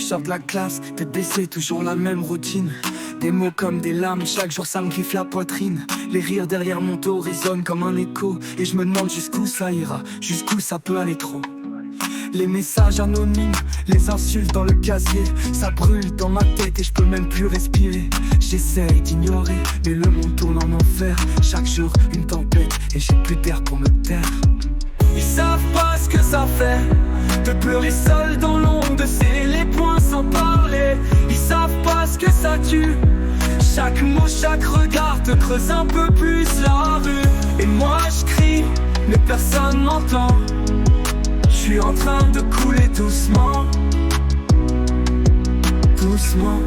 Je sors de la classe, tête baissée, toujours la même routine. Des mots comme des lames, chaque jour ça me griffe la poitrine. Les rires derrière mon dos résonnent comme un écho. Et je me demande jusqu'où ça ira, jusqu'où ça peut aller trop. Les messages anonymes, les insultes dans le casier, ça brûle dans ma tête et je peux même plus respirer. J'essaye d'ignorer, mais le monde tourne en enfer. Chaque jour une tempête et j'ai plus d'air pour me taire. Ils savent pas ce que ça fait de pleurer seul dans l'ombre, de serrer les poings sans parler. Ils savent pas ce que ça tue. Chaque mot, chaque regard te creuse un peu plus la rue. Et moi je crie, mais personne m'entend. Je suis en train de couler doucement, doucement.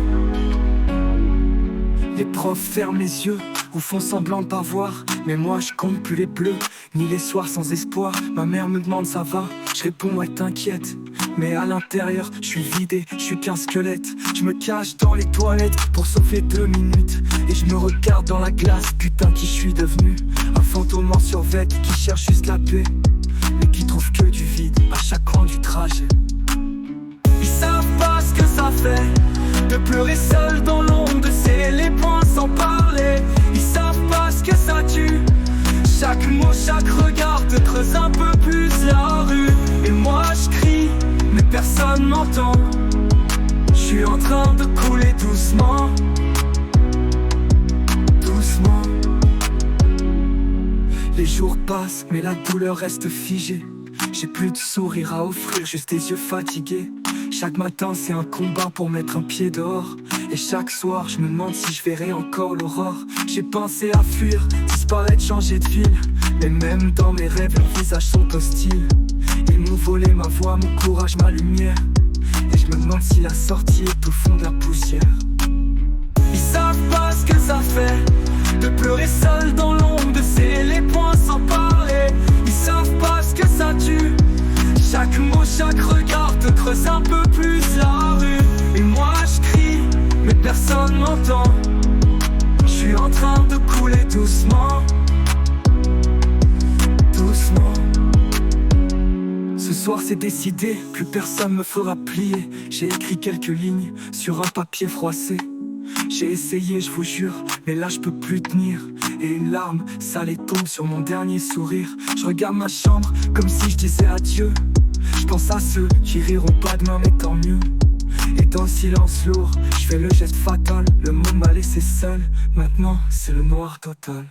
Les profs ferment les yeux ou font semblant de pas voir. Mais moi je compte plus les bleus, ni les soirs sans espoir. Ma mère me demande ça va, je réponds ouais t'inquiète. Mais à l'intérieur, je suis vidé, je suis qu'un squelette. Je me cache dans les toilettes pour sauver 2 minutes. Et je me regarde dans la glace, putain qui je suis devenu. Un fantôme en survêt qui cherche juste la paix, mais qui trouve que du vide à chaque coin du trajet. Ils savent pas ce que ça fait de pleurer seul dans l'ombre, de serrer les poings sans parler. Ils savent pas ce que ça tue. Chaque mot, chaque regard te creuse un peu plus la rue. Et moi je crie, mais personne m'entend. Je suis en train de couler doucement, doucement. Les jours passent, mais la douleur reste figée. J'ai plus de sourire à offrir, juste des yeux fatigués. Chaque matin c'est un combat pour mettre un pied dehors. Et chaque soir je me demande si je verrai encore l'aurore. J'ai pensé à fuir, disparaître, changer de ville. Mais même dans mes rêves leurs visages sont hostiles. Ils m'ont volé ma voix, mon courage, ma lumière. Et je me demande si la sortie est au fond de la poussière. Ils savent pas ce que ça fait de pleurer seul dans l'ombre, de serrer les poings sans parler. Ils savent pas ce que ça tue. Chaque mot, chaque regard te creuse un peu plus la rue. Et moi je crie, mais personne m'entend. Je suis en train de couler doucement, doucement. Ce soir c'est décidé, plus personne me fera plier. J'ai écrit quelques lignes sur un papier froissé. J'ai essayé, je vous jure, mais là je peux plus tenir. Et une larme salée tombe sur mon dernier sourire. Je regarde ma chambre comme si je disais adieu. Je pense à ceux qui riront pas demain, mais tant mieux. Et dans le silence lourd, je fais le geste fatal. Le monde m'a laissé seul, maintenant c'est le noir total.